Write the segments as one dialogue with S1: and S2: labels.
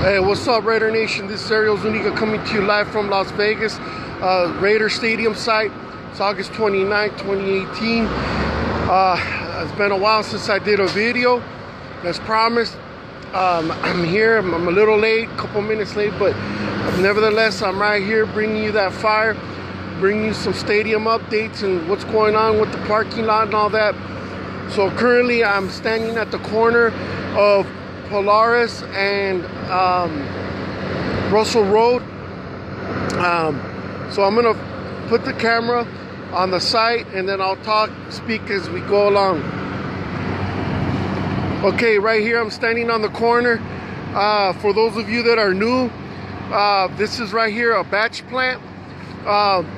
S1: Hey, what's up, Raider Nation? This is Ariel Zuniga coming to you live from Las Vegas, Raider Stadium site. It's August 29th, 2018. It's been a while since I did a video. As promised, I'm here. I'm a little late, a couple minutes late, but nevertheless, I'm right here bringing you that fire, bringing you some stadium updates and what's going on with the parking lot and all that. So currently, I'm standing at the corner of Polaris and Russell Road. So I'm gonna put the camera on the site and then I'll speak as we go along. Okay, right here I'm standing on the corner. For those of you that are new, this is right here a batch plant.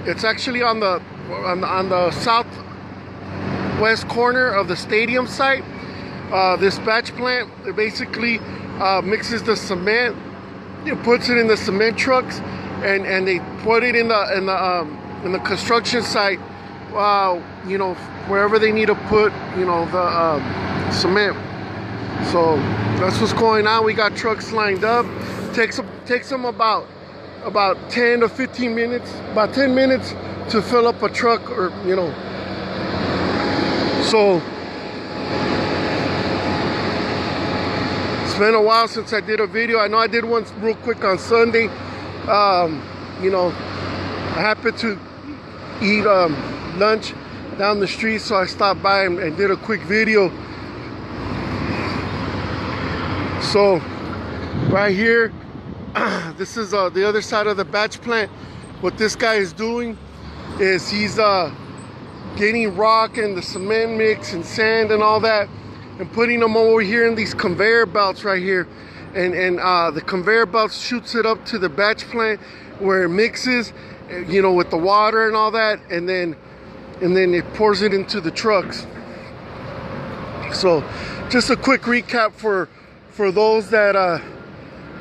S1: It's actually on the southwest corner of the stadium site. This batch plant, it basically mixes the cement. It puts it in the cement trucks, and they put it in the construction site. You know, wherever they need to put, you know, the cement. So that's what's going on. We got trucks lined up. Takes them about 10 to 15 minutes, about 10 minutes to fill up a truck, or you know. So it's been a while since I did a video. I know I did one real quick on Sunday. You know, I happened to eat lunch down the street, so I stopped by and did a quick video. So right here, this is the other side of the batch plant. What this guy is doing is he's getting rock and the cement mix and sand and all that, and putting them over here in these conveyor belts right here, and the conveyor belt shoots it up to the batch plant where it mixes, you know, with the water and all that, and then it pours it into the trucks. So just a quick recap for those that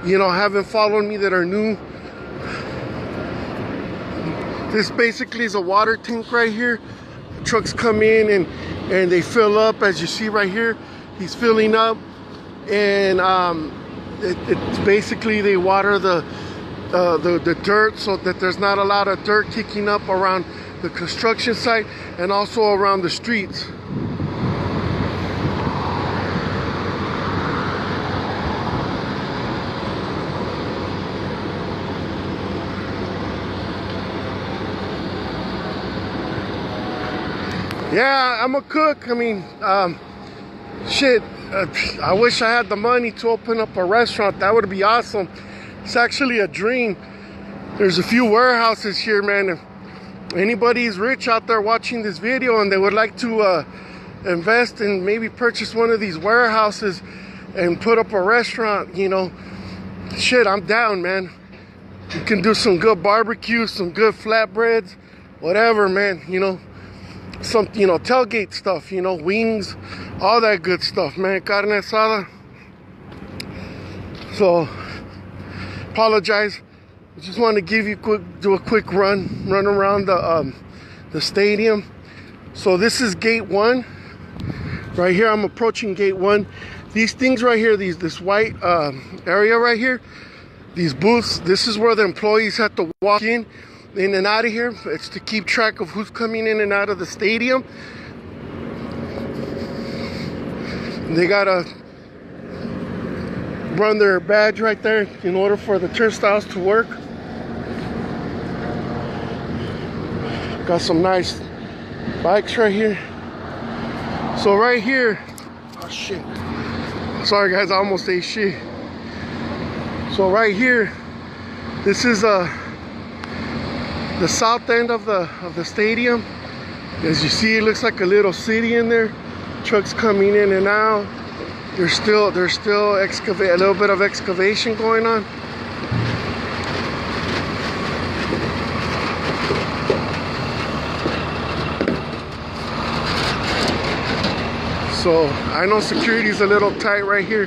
S1: you know, haven't followed me, that are new. This basically is a water tank right here. Trucks come in and they fill up, as you see right here. He's filling up, and it's basically they water the dirt, so that there's not a lot of dirt kicking up around the construction site and also around the streets. Yeah, I'm a cook. I mean, shit, I wish I had the money to open up a restaurant. That would be awesome. It's actually a dream. There's a few warehouses here, man. If anybody's rich out there watching this video and they would like to invest and maybe purchase one of these warehouses and put up a restaurant, you know, shit, I'm down, man. You can do some good barbecue, some good flatbreads, whatever, man, you know. Some, you know, tailgate stuff, you know, wings, all that good stuff, man. Carne asada. So, apologize. I just want to give you do a quick run around the stadium. So this is gate 1. Right here, I'm approaching gate 1. These things right here, this white area right here, these booths, this is where the employees have to walk in and out of here. It's to keep track of who's coming in and out of the stadium. They gotta run their badge right there in order for the turnstiles to work. Got some nice bikes right here. So right here, oh shit, sorry guys, I almost ate shit. So right here, this is the south end of the stadium. As you see, it looks like a little city in there. Trucks coming in and out. There's still a little bit of excavation going on. So I know security's a little tight right here.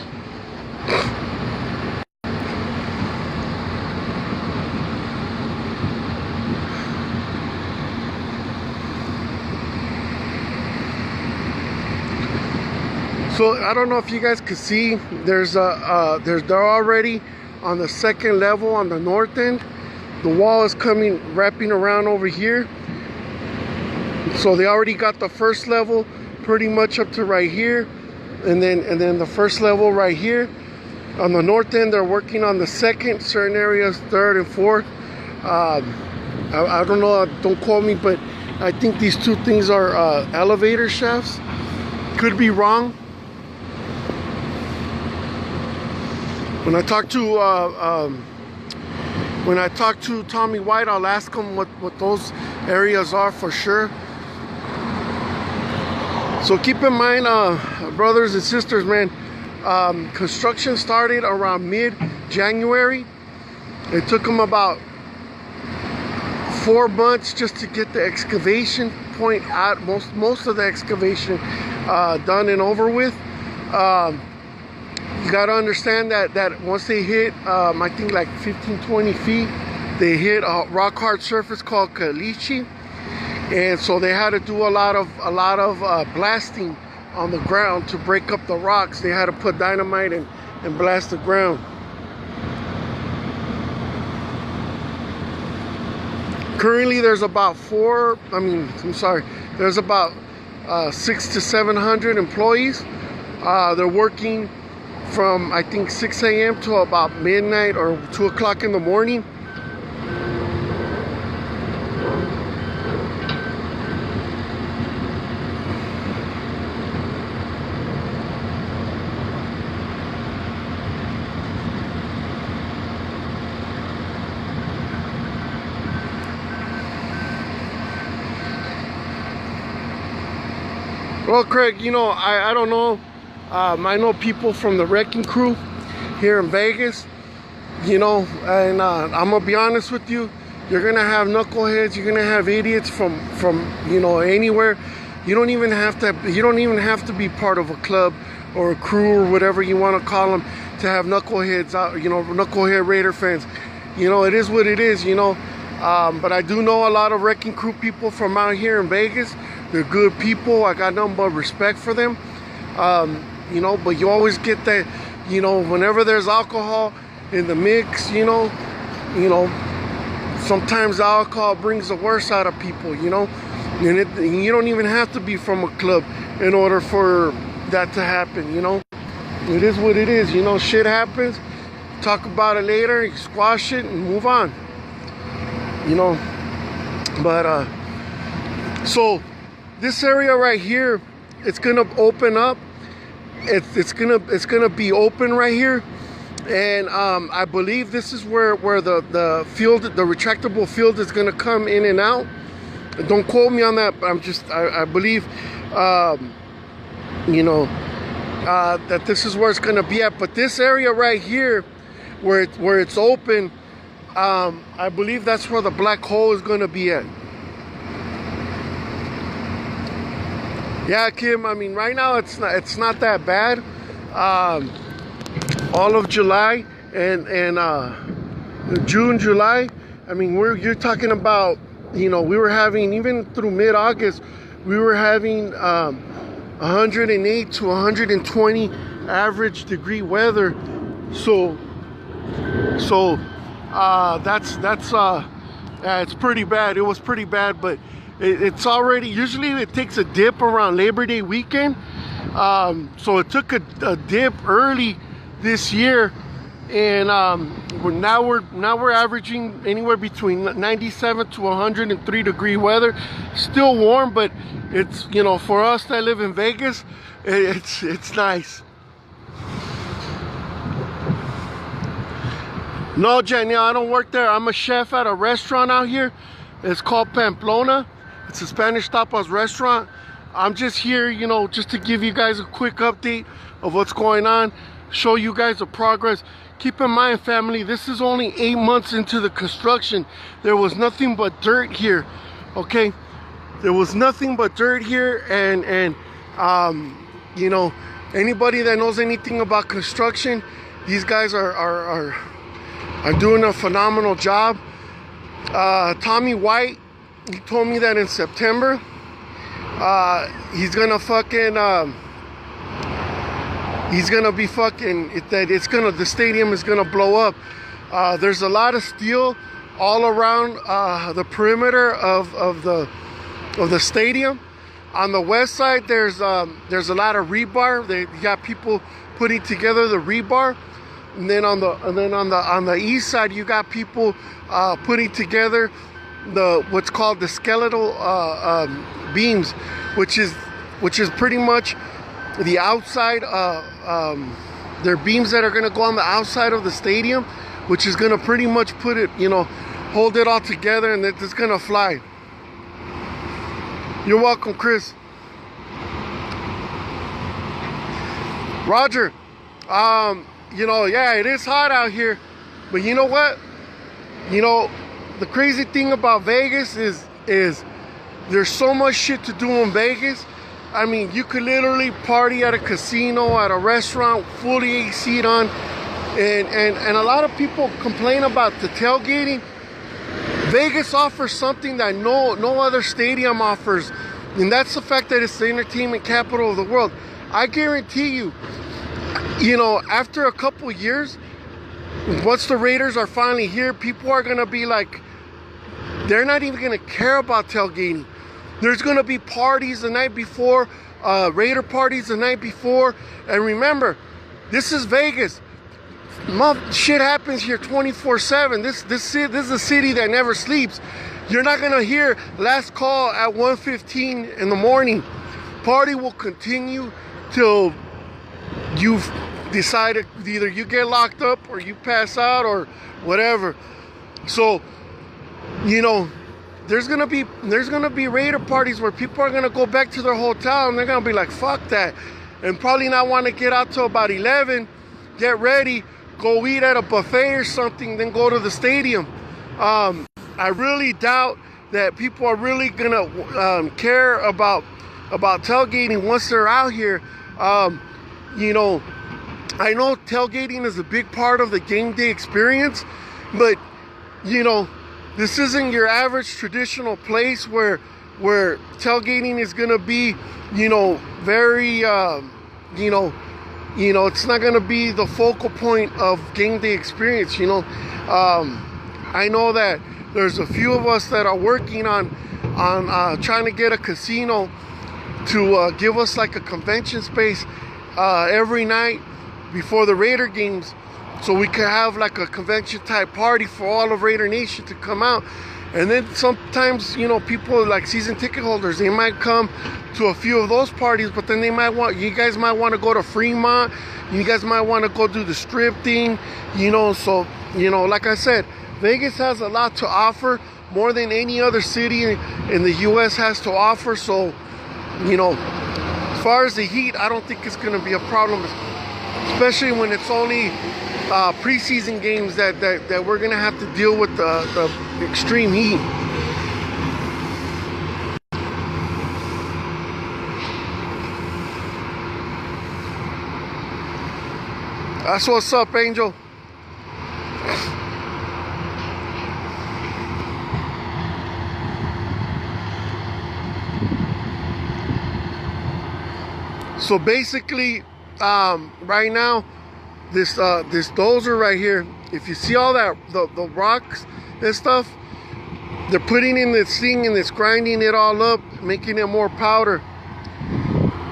S1: So I don't know if you guys could see, they're already on the second level on the north end. The wall is wrapping around over here. So they already got the first level pretty much up to right here, and then the first level right here. On the north end, they're working on the second, certain areas, third and fourth. I don't know, don't quote me, but I think these two things are elevator shafts. Could be wrong. When I talk to Tommy White, I'll ask him what those areas are for sure. So keep in mind, brothers and sisters, man, construction started around mid-January. It took them about 4 months just to get the excavation point out, most of the excavation done and over with. You got to understand that once they hit, I think like 15-20 feet, they hit a rock hard surface called caliche, and so they had to do a lot of blasting on the ground to break up the rocks. They had to put dynamite and blast the ground. Currently, there's about there's about 600 to 700 employees. They're working from, I think, 6 a.m. to about midnight or 2 o'clock in the morning. Well, Craig, you know, I don't know. I know people from the wrecking crew here in Vegas, you know, and I'm gonna be honest with you. You're gonna have knuckleheads. You're gonna have idiots from you know, anywhere. You don't even have to be part of a club or a crew or whatever you want to call them to have knuckleheads out. You know, knucklehead Raider fans. You know, it is what it is. You know, but I do know a lot of wrecking crew people from out here in Vegas. They're good people. I got nothing but respect for them. You know, but you always get that, you know, whenever there's alcohol in the mix, you know, sometimes alcohol brings the worst out of people, you know, and you don't even have to be from a club in order for that to happen, you know. It is what it is, you know. Shit happens. Talk about it later. You squash it and move on, you know. But so this area right here, it's gonna open up. It's gonna be open right here, and I believe this is where the field, the retractable field, is gonna come in and out. Don't quote me on that, but I believe, you know, that this is where it's gonna be at. But this area right here, where it's open, I believe that's where the black hole is gonna be at. Yeah, Kim, I mean, right now it's not that bad. All of July and June, July, I mean, you're talking about, you know, we were having, even through mid-August, we were having 108 to 120 average degree weather. So it's pretty bad. It was pretty bad, but it's already, usually it takes a dip around Labor Day weekend. So it took a dip early this year, and now we're averaging anywhere between 97 to 103 degree weather. Still warm, but it's, you know, for us that live in Vegas, it's nice. No, Jenny, I don't work there. I'm a chef at a restaurant out here. It's called Pamplona. It's a Spanish tapas restaurant. I'm just here, you know, just to give you guys a quick update of what's going on, show you guys the progress. Keep in mind, family, this is only 8 months into the construction. There was nothing but dirt here, okay? There was nothing but dirt here, and you know, anybody that knows anything about construction, these guys are doing a phenomenal job. Tommy White, he told me that in September, he's gonna fucking he's gonna be fucking the stadium is gonna blow up. There's a lot of steel all around the perimeter of the stadium. On the west side, there's a lot of rebar. They got people putting together the rebar, and then on the east side, you got people putting together what's called the skeletal beams, which is pretty much the outside. They're beams that are going to go on the outside of the stadium, which is going to pretty much put it, hold it all together, and it's going to fly. You're welcome, Chris. Roger. Yeah, it is hot out here, but you know what? The crazy thing about Vegas is there's so much shit to do in Vegas. I mean, you could literally party at a casino, at a restaurant, fully AC on, and a lot of people complain about the tailgating. Vegas offers something that no other stadium offers, and that's the fact that it's the entertainment capital of the world. I guarantee you, after a couple years, once the Raiders are finally here, people are going to be like, they're not even going to care about tailgating. There's going to be parties the night before, Raider parties the night before. And remember, this is Vegas. Shit happens here 24/7. This is a city that never sleeps. You're not going to hear last call at 1:15 in the morning. Party will continue till you've decided either you get locked up or you pass out or whatever. So, there's gonna be Raider parties where people are gonna go back to their hotel and they're gonna be like, fuck that, and probably not want to get out till about 11, get ready, go eat at a buffet or something, then go to the stadium. I really doubt that people are really gonna care about tailgating once they're out here. I know tailgating is a big part of the game day experience, but this isn't your average traditional place where tailgating is gonna be, very, it's not gonna be the focal point of game day experience. I know that there's a few of us that are working on trying to get a casino to give us like a convention space every night before the Raider games, so we could have like a convention type party for all of Raider Nation to come out. And then sometimes, people like season ticket holders, they might come to a few of those parties, but then you guys might want to go to Fremont, you guys might want to go do the strip thing, so, like I said, Vegas has a lot to offer, more than any other city in the US has to offer. So, as far as the heat, I don't think it's going to be a problem, especially when it's only preseason games that we're going to have to deal with the extreme heat. That's what's up, Angel. So basically, right now, this dozer right here, if you see all that the rocks and stuff, they're putting in this thing and it's grinding it all up, making it more powder.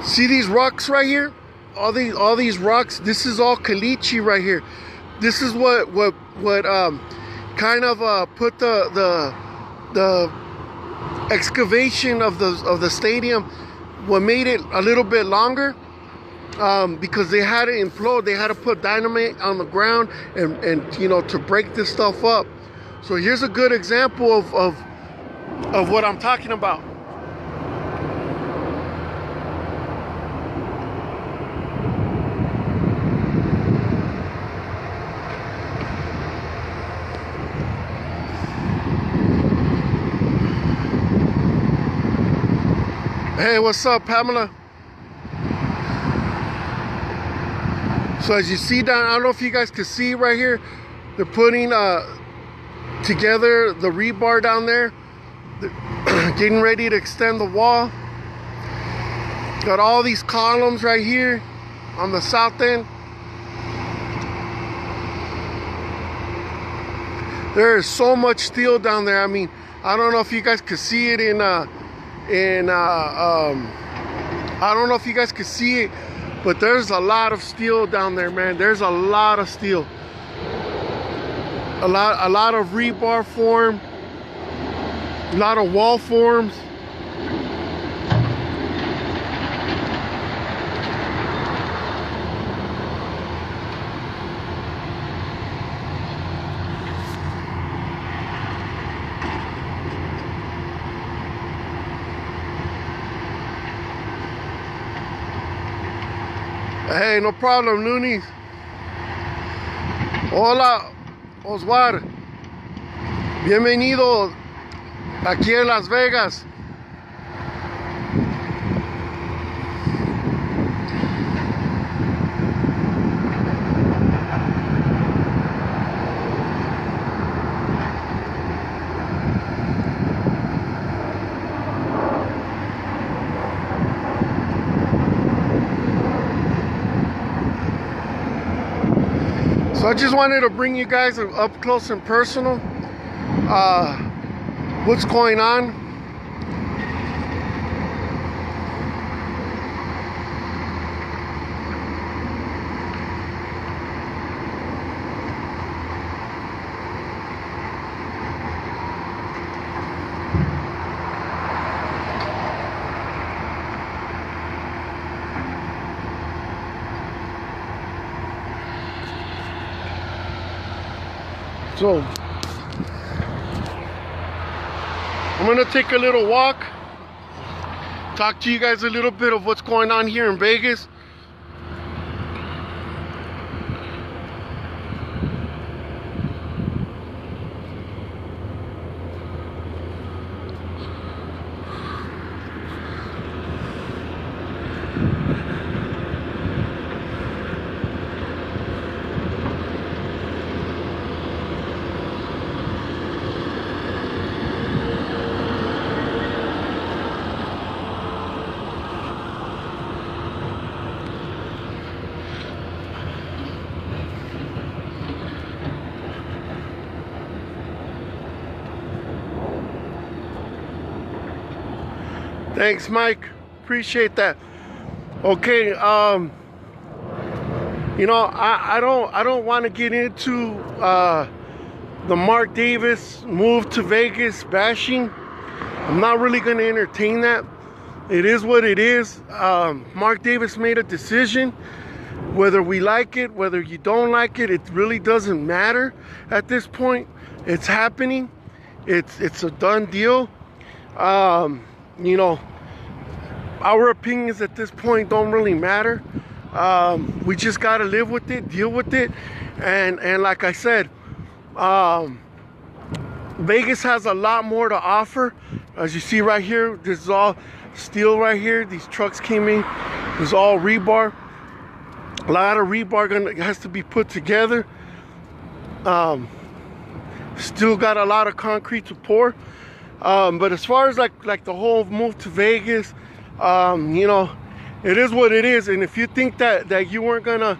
S1: See these rocks right here? All these rocks. This is all caliche right here. This is what kind of put the excavation of the stadium. What made it a little bit longer. Because they had to implode, they had to put dynamite on the ground and to break this stuff up. So here's a good example of what I'm talking about. Hey, what's up, Pamela? So as you see down, I don't know if you guys can see right here, they're putting together the rebar down there. They're getting ready to extend the wall. Got all these columns right here. on the south end. There is so much steel down there. I mean, I don't know if you guys could see it I don't know if you guys could see it, but there's a lot of steel down there, man. There's a lot of steel. A lot of rebar form, a lot of wall forms. Hey, no problem, Loonies. Hola, Oswald. Bienvenido aquí en Las Vegas. So I just wanted to bring you guys up close and personal what's going on. So I'm gonna take a little walk, talk to you guys a little bit of what's going on here in Vegas. Thanks, Mike. Appreciate that. Okay, you know, I don't want to get into the Mark Davis move to Vegas bashing. I'm not really going to entertain that. It is what it is. Mark Davis made a decision. Whether we like it, whether you don't like it, it really doesn't matter at this point. It's happening. It's a done deal. You know, our opinions at this point don't really matter. We just got to live with it, deal with it. And like I said, Vegas has a lot more to offer. As you see right here, this is all steel right here. These trucks came in. This is all rebar. A lot of rebar has to be put together. Still got a lot of concrete to pour. But as far as like the whole move to Vegas, you know, it is what it is. And if you think that you weren't gonna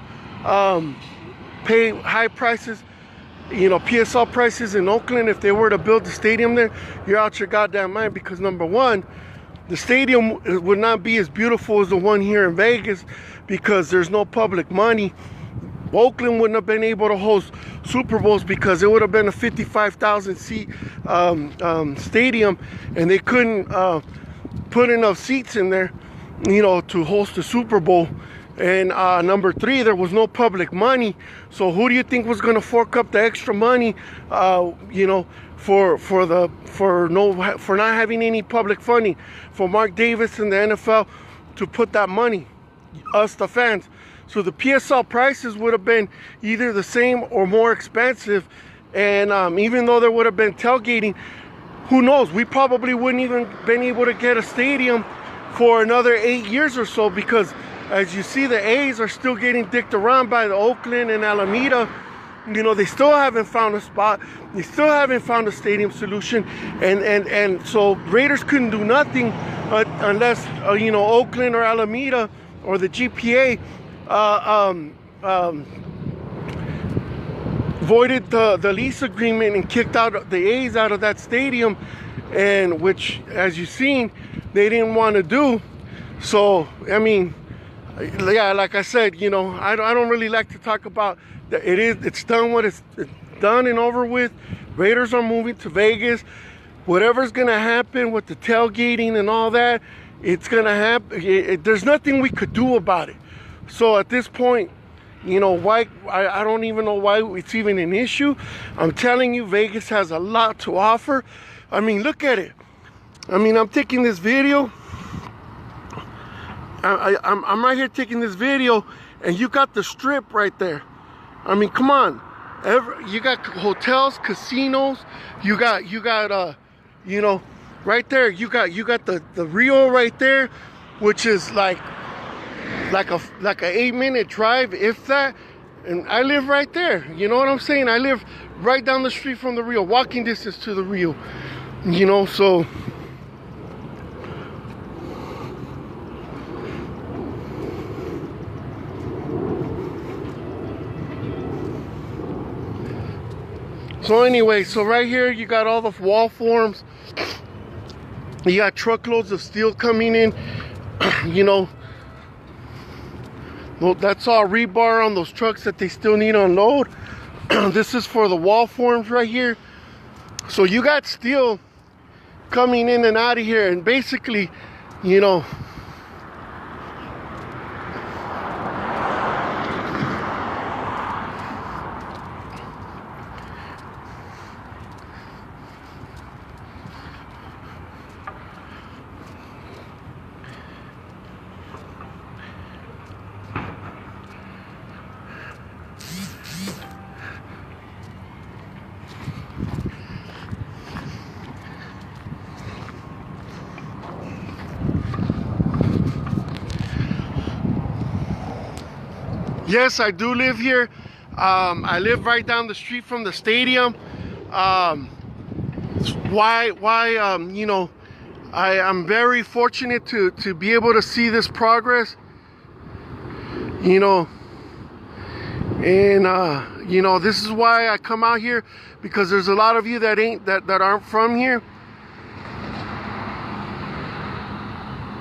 S1: pay high prices, you know, PSL prices in Oakland, if they were to build the stadium there, you're out your goddamn mind. Because number one, the stadium would not be as beautiful as the one here in Vegas because there's no public money. Oakland wouldn't have been able to host Super Bowls because it would have been a 55,000 seat stadium, and they couldn't put enough seats in there, you know, to host the Super Bowl. And number three, there was no public money. So who do you think was going to fork up the extra money, you know, for not having any public funding, for Mark Davis and the NFL to put that money? Us, the fans. So the PSL prices would have been either the same or more expensive. And even though there would have been tailgating, who knows? We probably wouldn't even been able to get a stadium for another 8 years or so, because as you see, the A's are still getting dicked around by the Oakland and Alameda. You know, they still haven't found a spot. They still haven't found a stadium solution. And so Raiders couldn't do nothing unless, you know, Oakland or Alameda or the GPA voided the lease agreement and kicked out the A's out of that stadium, and which, as you've seen, they didn't want to do. So I mean, yeah, like I said, you know, I don't really like to talk about that. It's done what it's done and over with. Raiders are moving to Vegas. Whatever's gonna happen with the tailgating and all that, it's gonna happen. There's nothing we could do about it. So at this point, you know, why I don't even know why it's even an issue. I'm telling you, Vegas has a lot to offer. I mean, look at it. I mean, I'm taking this video. I'm right here taking this video, and you got the Strip right there. I mean, come on. You got hotels, casinos. You got you know, right there. You got the Rio right there, which is like a 8-minute drive, if that. And I live right there. You know what I'm saying? I live right down the street from the Rio, walking distance to the Rio. You know, so anyway, so right here you got all the wall forms. You got truckloads of steel coming in. You know, well, that's all rebar on those trucks that they still need to unload. This is for the wall forms right here. So you got steel coming in and out of here, and basically, you know, yes, I do live here. I live right down the street from the stadium. You know, I'm very fortunate to be able to see this progress. You know, and you know, this is why I come out here, because there's a lot of you that aren't from here.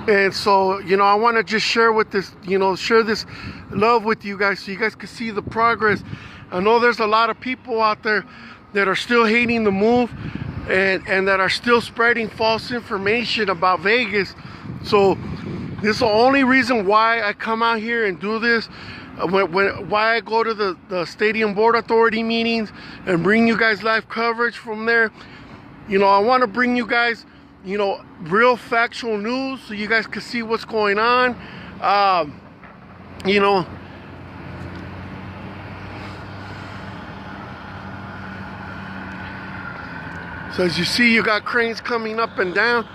S1: And so, you know, I want to just share this love with you guys, so you guys can see the progress. I know there's a lot of people out there that are still hating the move, and that are still spreading false information about Vegas. So this is the only reason why I come out here and do this. Why I go to the Stadium Board Authority meetings and bring you guys live coverage from there. You know, I want to bring you guys, you know, real factual news, so you guys can see what's going on. You know, so as you see, you got cranes coming up and down,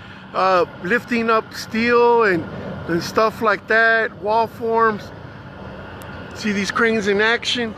S1: lifting up steel and stuff like that, wall forms. See these cranes in action.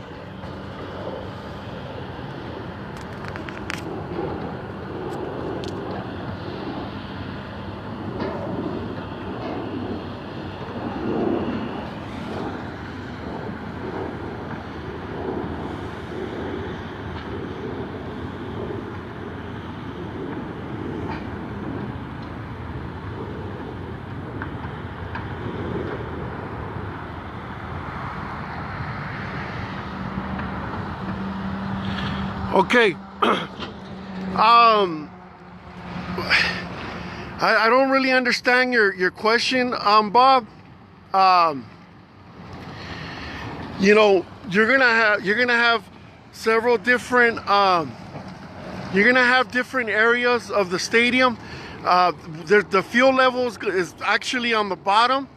S1: Okay, I don't really understand your question, Bob. You know, you're gonna have several different you're gonna have different areas of the stadium. The fuel level is actually on the bottom.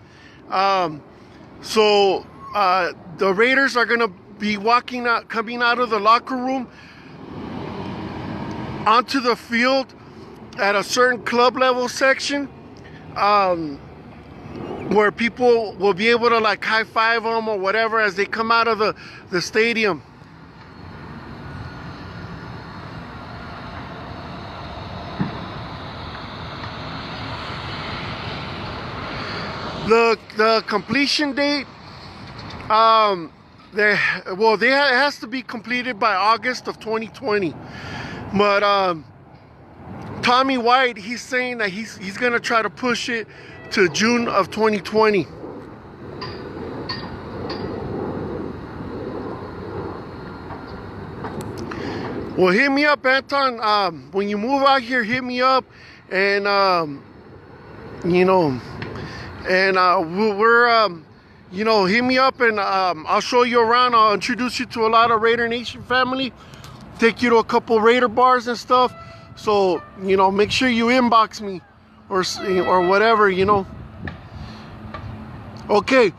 S1: So the Raiders are gonna be coming out of the locker room onto the field at a certain club level section, where people will be able to like high five them or whatever as they come out of the stadium. The completion date It has to be completed by August of 2020. But Tommy White, he's saying that he's gonna try to push it to June of 2020. Well, hit me up, Anton. When you move out here, hit me up, and hit me up, and I'll show you around. I'll introduce you to a lot of Raider Nation family. Take you to a couple Raider bars and stuff. So make sure you inbox me, or whatever. Okay,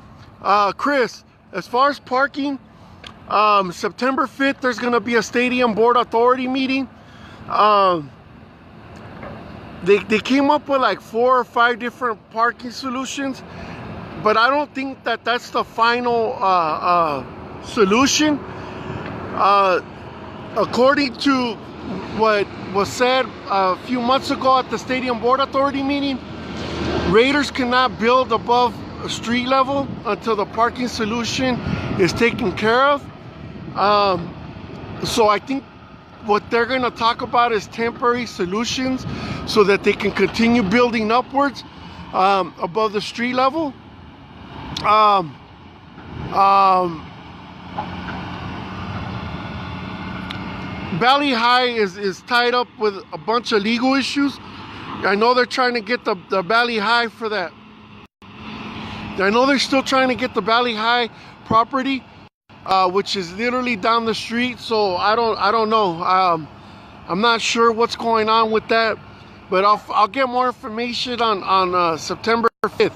S1: Chris. As far as parking. September 5th, there's going to be a Stadium Board Authority meeting. They came up with like 4 or 5 different parking solutions, but I don't think that that's the final solution. According to what was said a few months ago at the Stadium Board Authority meeting, Raiders cannot build above street level until the parking solution is taken care of. So I think what they're going to talk about is temporary solutions so that they can continue building upwards above the street level. Valley High is tied up with a bunch of legal issues. I know they're trying to get the Valley High for that. I know they're still trying to get the Valley High property, which is literally down the street. So I don't know. I'm not sure what's going on with that, but I'll get more information on September 5th.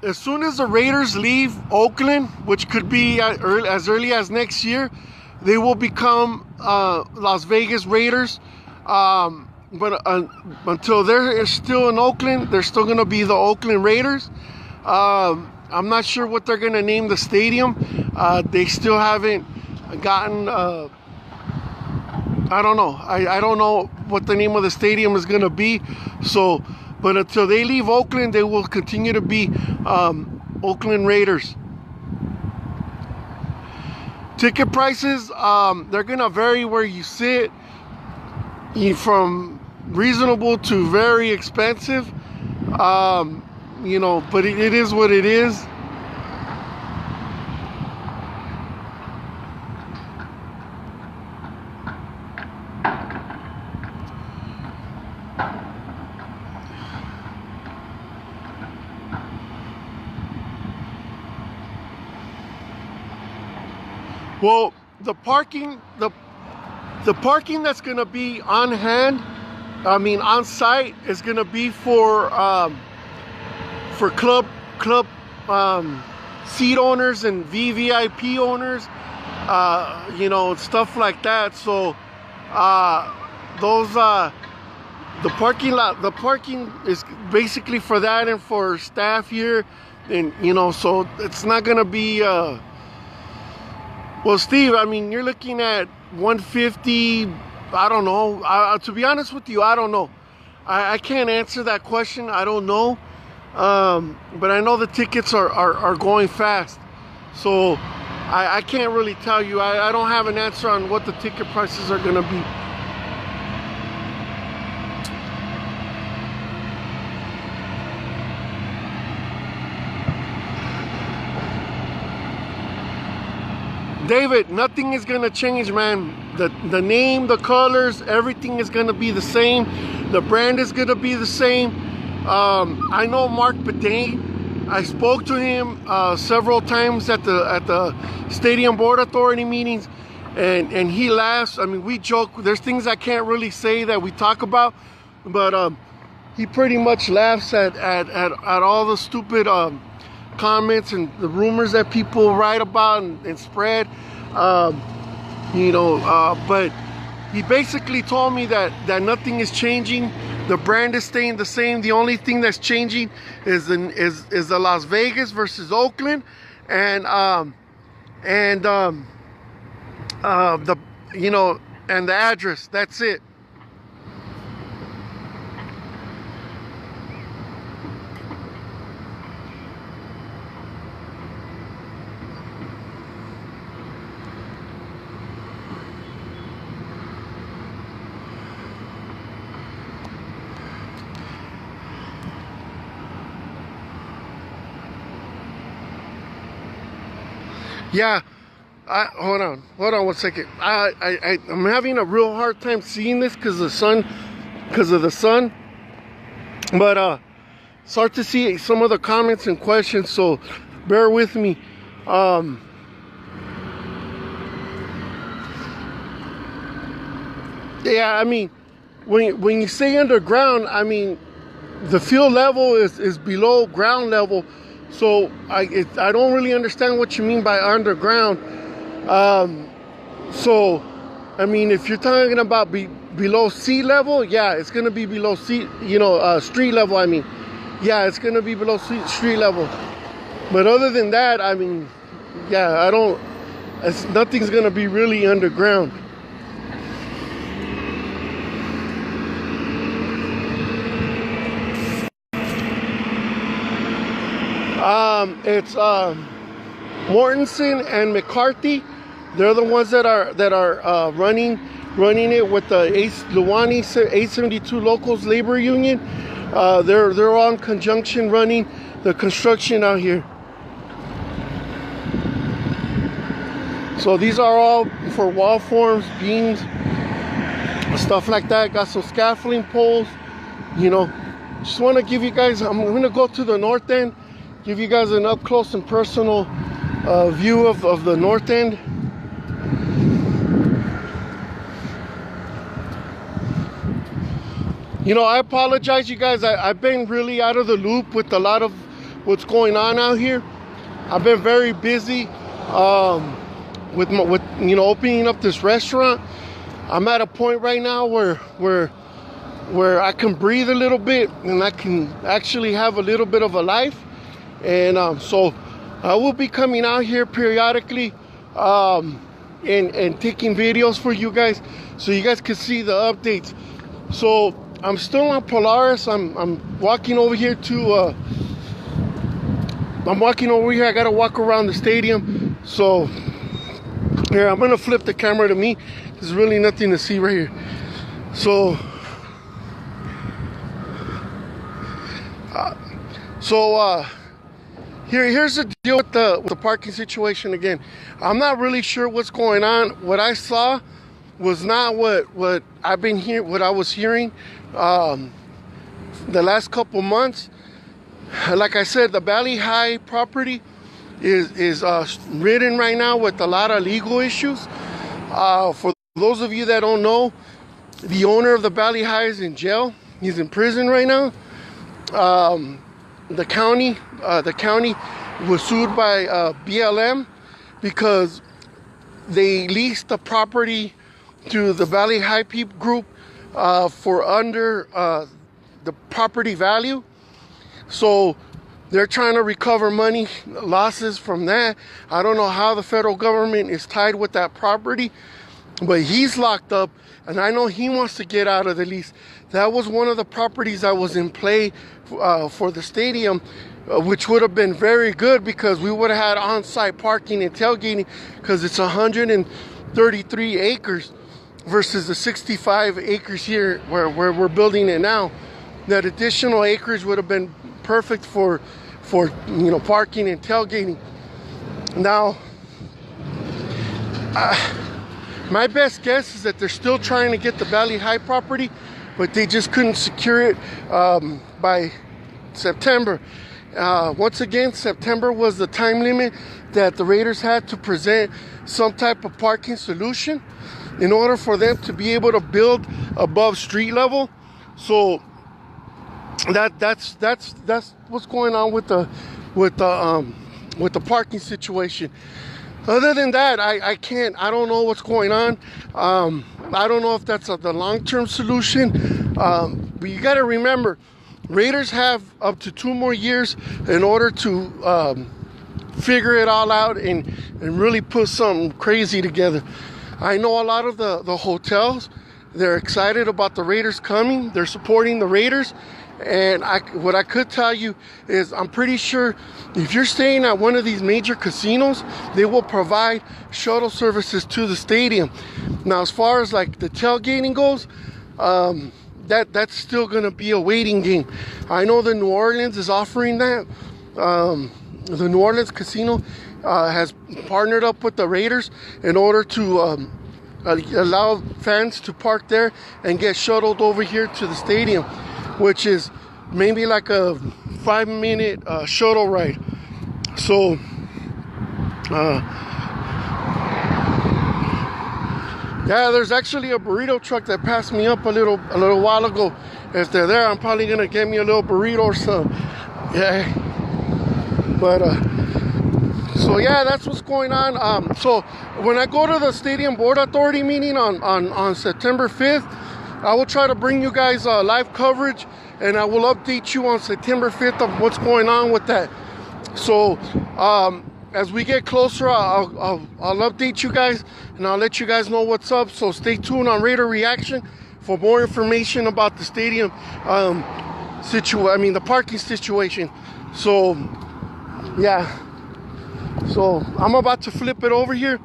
S1: As soon as the Raiders leave Oakland, which could be as early as next year, they will become Las Vegas Raiders. But until they're still in Oakland, they're still going to be the Oakland Raiders. I'm not sure what they're going to name the stadium. They still haven't gotten... I don't know. I don't know what the name of the stadium is going to be. So... But until they leave Oakland, they will continue to be Oakland Raiders. Ticket prices, they're going to vary where you sit, from reasonable to very expensive. But it is what it is. Well, the parking that's going to be on site is going to be for club seat owners and VVIP owners, stuff like that. So the parking is basically for that and for staff here, and so it's not going to be well, Steve, you're looking at 150. I don't know. To be honest with you, I don't know. I can't answer that question. I don't know. But I know the tickets are going fast. So I can't really tell you. I don't have an answer on what the ticket prices are going to be. David, nothing is going to change, man. The name, the colors, everything is going to be the same. The brand is going to be the same. I know Mark Bedane. I spoke to him several times at the Stadium Board Authority meetings, and he laughs. We joke. There's things I can't really say that we talk about, but he pretty much laughs at all the stupid comments and the rumors that people write about and spread, but he basically told me that nothing is changing. The brand is staying the same. The only thing that's changing is the Las Vegas versus Oakland, and the, you know, and the address. That's it. Yeah, hold on 1 second. I'm having a real hard time seeing this because of the sun. But start to see some of the comments and questions, so bear with me. Yeah, I mean, when you say underground, I mean, the field level is below ground level. So I don't really understand what you mean by underground. So, I mean, if you're talking about below sea level, yeah, it's gonna be below sea, street level. I mean, yeah, it's gonna be below street level. But other than that, I mean, yeah, nothing's gonna be really underground. It's Mortensen and McCarthy. They're the ones that are running it with the Luwani 872 Locals Labor Union. They're on conjunction running the construction out here. So these are all for wall forms, beams, stuff like that. Got some scaffolding poles. Just want to give you guys. I'm going to go to the north end. Give you guys an up close and personal view of the north end. I apologize, you guys. I've been really out of the loop with a lot of what's going on out here. I've been very busy with opening up this restaurant. I'm at a point right now where I can breathe a little bit and I can actually have a little bit of a life. And so I will be coming out here periodically and taking videos for you guys so you guys can see the updates. So I'm still on Polaris. I'm walking over here to I gotta walk around the stadium. So here, I'm gonna flip the camera to me. There's really nothing to see right here. So here's the deal with the parking situation again. I'm not really sure what's going on. What I saw was not what I've been hearing, what I was hearing the last couple months. Like I said, the Valley High property is ridden right now with a lot of legal issues. For those of you that don't know, the owner of the Valley High is in jail. He's in prison right now. The county was sued by BLM because they leased the property to the Valley High Peep group for under the property value. So they're trying to recover money, losses from that. I don't know how the federal government is tied with that property, but he's locked up, and I know he wants to get out of the lease. That was one of the properties that was in play for the stadium, which would have been very good because we would have had on-site parking and tailgating, because it's 133 acres versus the 65 acres here where we're building it now. That additional acres would have been perfect for parking and tailgating. Now, my best guess is that they're still trying to get the Valley High property, but they just couldn't secure it by September. Once again, September was the time limit that the Raiders had to present some type of parking solution in order for them to be able to build above street level. So that's what's going on with the parking situation. Other than that, I don't know what's going on. I don't know if that's the long-term solution. But you got to remember, Raiders have up to 2 more years in order to figure it all out and really put something crazy together. I know a lot of the hotels, they're excited about the Raiders coming. They're supporting the Raiders. And what I could tell you is I'm pretty sure if you're staying at one of these major casinos, they will provide shuttle services to the stadium. Now, as far as like the tailgating goes, that's still going to be a waiting game. I know the New Orleans is offering that. The New Orleans casino has partnered up with the Raiders in order to allow fans to park there and get shuttled over here to the stadium, which is maybe like a 5-minute shuttle ride. So yeah, there's actually a burrito truck that passed me up a little while ago. If they're there, I'm probably gonna get me a little burrito or something. Yeah, but so yeah, that's what's going on. So when I go to the Stadium Board Authority meeting on September 5th, I will try to bring you guys live coverage, and I will update you on September 5th of what's going on with that. So as we get closer, I'll update you guys, and I'll let you guys know what's up. So stay tuned on Raider Reaction for more information about the stadium the parking situation. So yeah, so I'm about to flip it over here.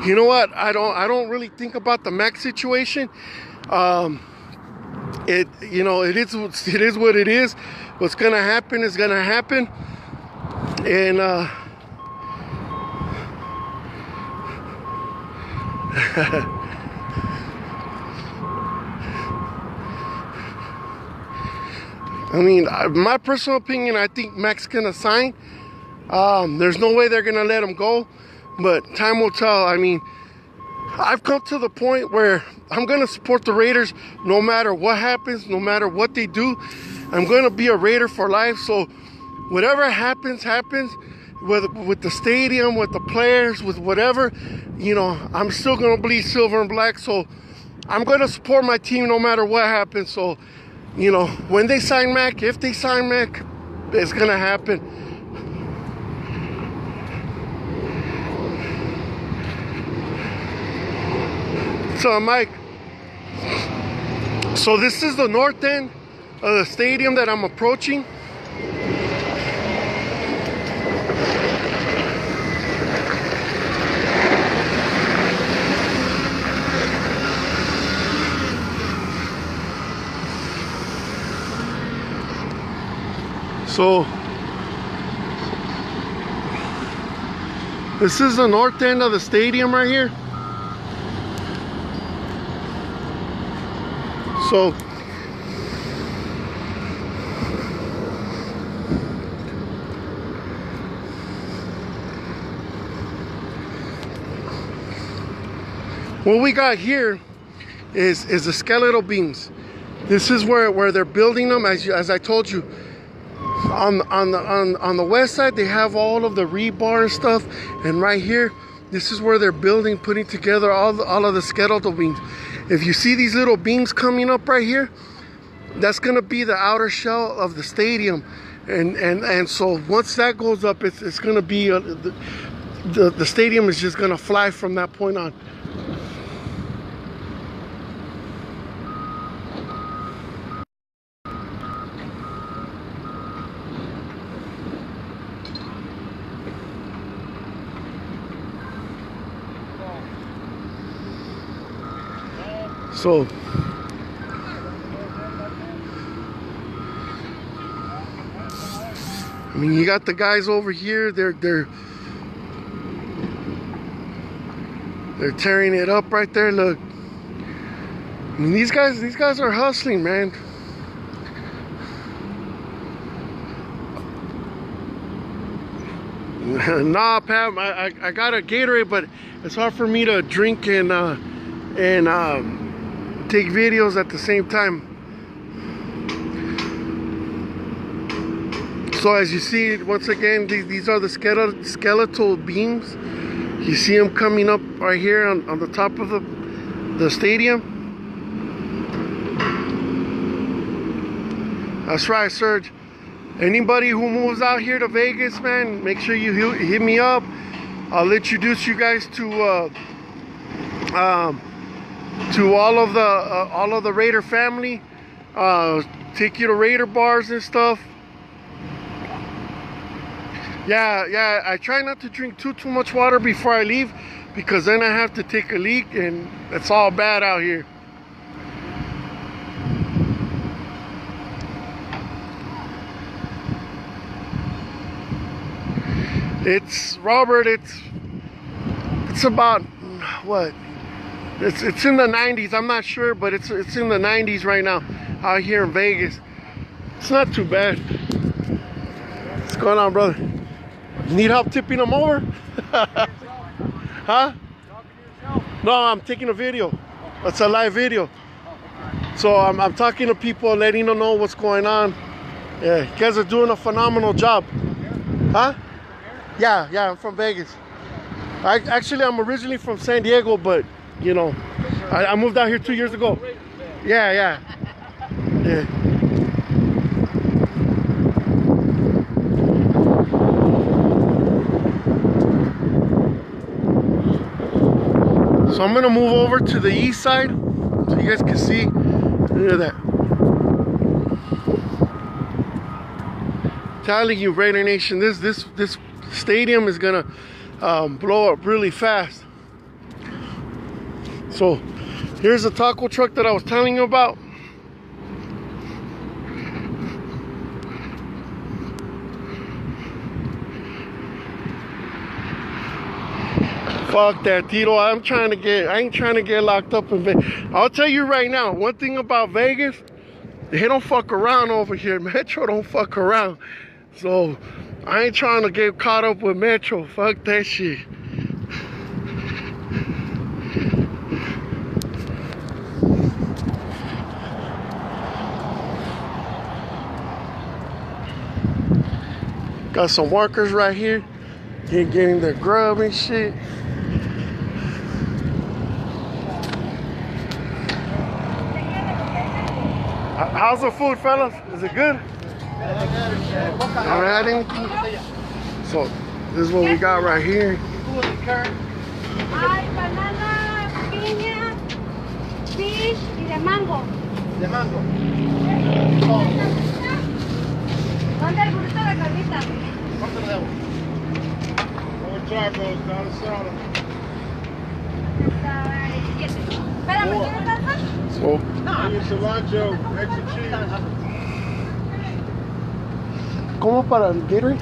S1: You know what? I don't really think about the Max situation. It is what it is. What's gonna happen is gonna happen. And I mean, my personal opinion, I think Mac's gonna sign. There's no way they're gonna let him go, but time will tell. I mean, I've come to the point where I'm gonna support the Raiders no matter what happens, no matter what they do. I'm gonna be a Raider for life. So whatever happens, with the stadium, with the players, with whatever, I'm still gonna bleed silver and black. So I'm gonna support my team no matter what happens. So when they sign Mac, if they sign Mac, it's gonna happen. So Mike, so this is the north end of the stadium that I'm approaching. So this is the north end of the stadium right here. So what we got here is the skeletal beams. This is where they're building them, as I told you. On the west side, they have all of the rebar and stuff, and right here, this is where they're building, putting together all of the skeletal beams. If you see these little beams coming up right here, that's gonna be the outer shell of the stadium, and so once that goes up, it's gonna be the stadium is just gonna fly from that point on. So I mean, you got the guys over here, they're tearing it up right there. Look, I mean, these guys are hustling, man. Nah, Pam, I got a Gatorade, but it's hard for me to drink and take videos at the same time. So as you see, once again, these are the skeletal beams. You see them coming up right here on the top of the stadium. That's right, Serge. Anybody who moves out here to Vegas, man, make sure you hit me up. I'll introduce you guys to all of the Raider family. Take you to Raider bars and stuff. Yeah, I try not to drink too much water before I leave, because then I have to take a leak, and it's all bad out here. It's Robert. It's about what? It's in the 90s. I'm not sure, but it's in the 90s right now out here in Vegas. It's not too bad. What's going on, brother? Need help tipping them over? Huh? No, I'm taking a video. It's a live video. So I'm talking to people, letting them know what's going on. Yeah, you guys are doing a phenomenal job. Huh? Yeah, I'm from Vegas. I'm originally from San Diego, but you know, I moved out here 2 years ago. Yeah. So I'm gonna move over to the east side so you guys can see. Look at that. Telling you, Raider Nation, this stadium is gonna blow up really fast. So here's the taco truck that I was telling you about. Fuck that, Tito. I ain't trying to get locked up in Vegas. I'll tell you right now, one thing about Vegas, they don't fuck around over here. Metro don't fuck around. So I ain't trying to get caught up with Metro. Fuck that shit. Got some workers right here. Getting their grub and shit. How's the food, fellas? Is it good? Never had anything? So, this is what we got right here.
S2: Hay banana, piña, fish y de mango.
S3: De mango.
S2: ¿Dónde el burrito de carnita?
S3: ¿Cuánto le debo? Four tacos, not a soda.
S2: Espérame, ¿quieres salsa?
S1: So,
S3: Onion cilantro, extra cheese.
S1: ¿cómo para el Gatorade?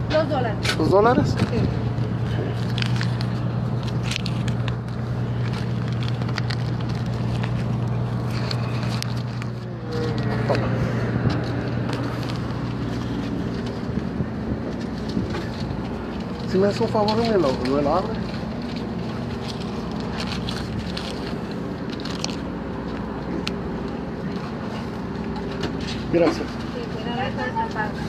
S2: $2.
S1: $2?
S2: Sí.
S1: Si me hace un favor y me lo abre. Gracias.
S2: Sí, cuidado de esa parte.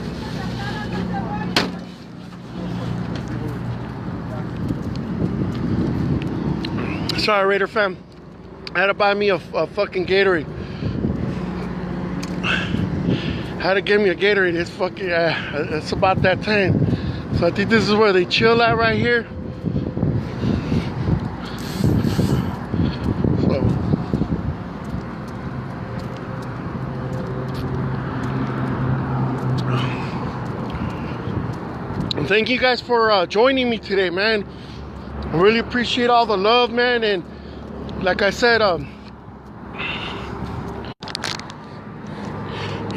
S1: Sorry, Raider fam. I had to buy me a fucking Gatorade. I had to get me a Gatorade. It's fucking, it's about that time. So I think this is where they chill at right here. So. And thank you guys for joining me today, man. I really appreciate all the love, man. And like I said,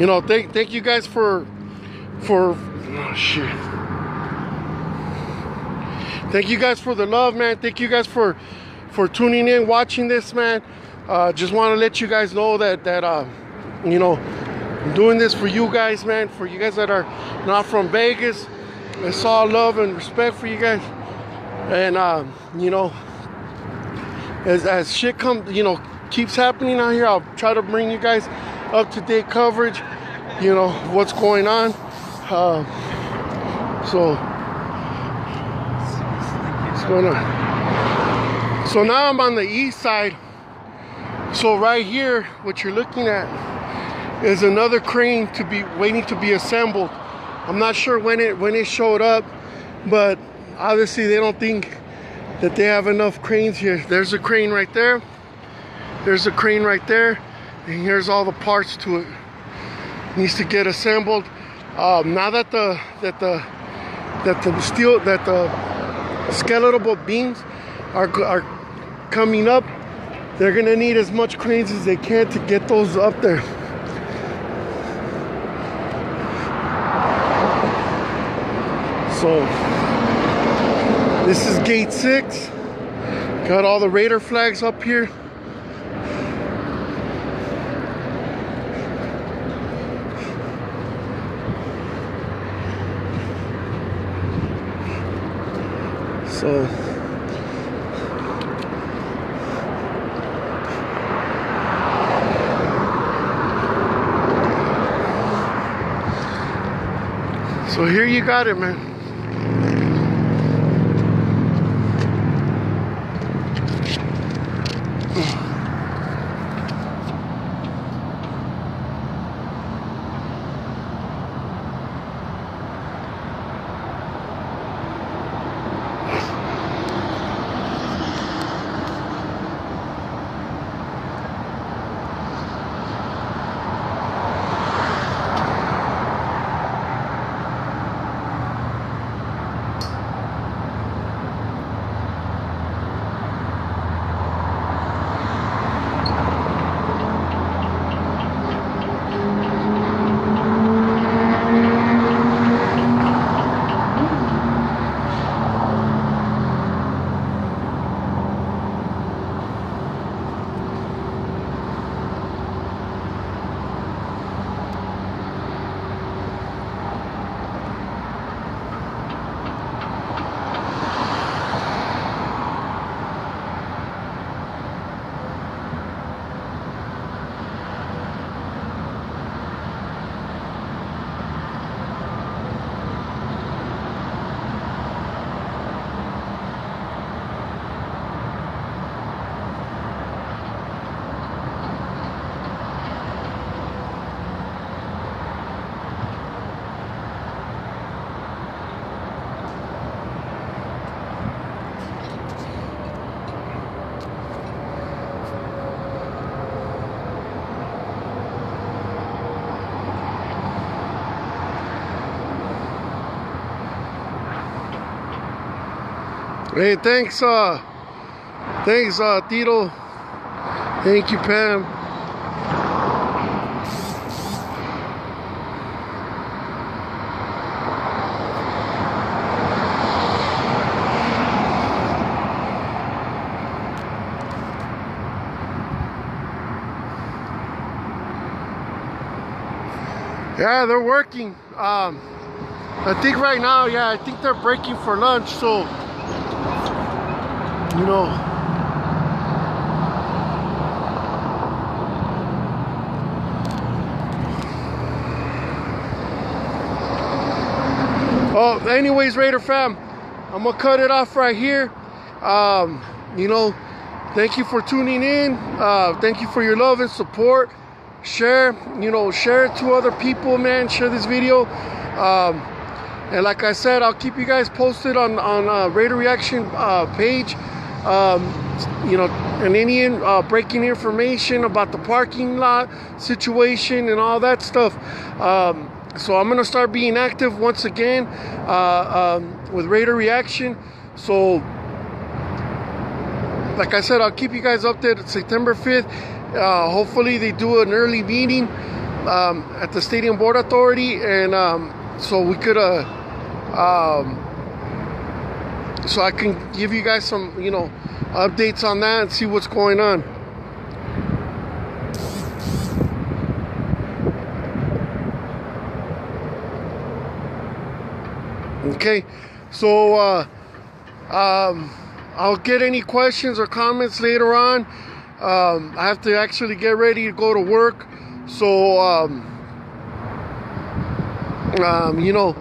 S1: you know, thank you guys for oh shit. Thank you guys for the love, man. Thank you guys for tuning in, watching this, man. Just want to let you guys know that you know, I'm doing this for you guys, man. For you guys that are not from Vegas, it's all love and respect for you guys. And you know, as shit comes, you know, keeps happening out here, I'll try to bring you guys up to date coverage. You know what's going on. So. What's going on? So now I'm on the east side. So right here, what you're looking at is another crane to be waiting to be assembled. I'm not sure when it showed up, but obviously they don't think that they have enough cranes here. There's a crane right there. There's a crane right there, and here's all the parts to it. Needs to get assembled. Now that the skeletal beams are coming up, they're gonna need as much cranes as they can to get those up there. So this is gate 6. Got all the RAIDER flags up here. So here you got it, man. Hey, thanks, Tito. Thank you, Pam. Yeah, they're working. I think right now, yeah, I think they're breaking for lunch, so you know. Oh, anyways, Raider fam, I'm gonna cut it off right here. You know, thank you for tuning in. Thank you for your love and support. Share, you know, share it to other people, man. Share this video. And like I said, I'll keep you guys posted on RAIDER ReACTION page. You know, and any breaking information about the parking lot situation and all that stuff. So I'm gonna start being active once again with RAIDER ReACTION. So like I said, I'll keep you guys updated. September 5th. Hopefully they do an early meeting at the Stadium Board Authority, and so we could so I can give you guys some, you know, updates on that and see what's going on. Okay, so I'll get any questions or comments later on. I have to actually get ready to go to work, so you know,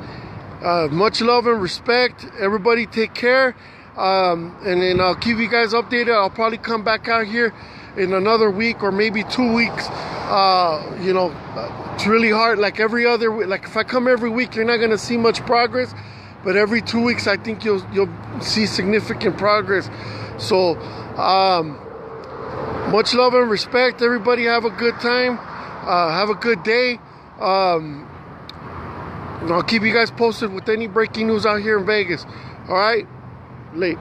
S1: much love and respect. Everybody take care, and then I'll keep you guys updated. I'll probably come back out here in another week or maybe 2 weeks You know, it's really hard. Like every other, like if I come every week, you're not gonna see much progress. But every 2 weeks, I think you'll see significant progress. So, much love and respect. Everybody have a good time. Have a good day. I'll keep you guys posted with any breaking news out here in Vegas. All right, late.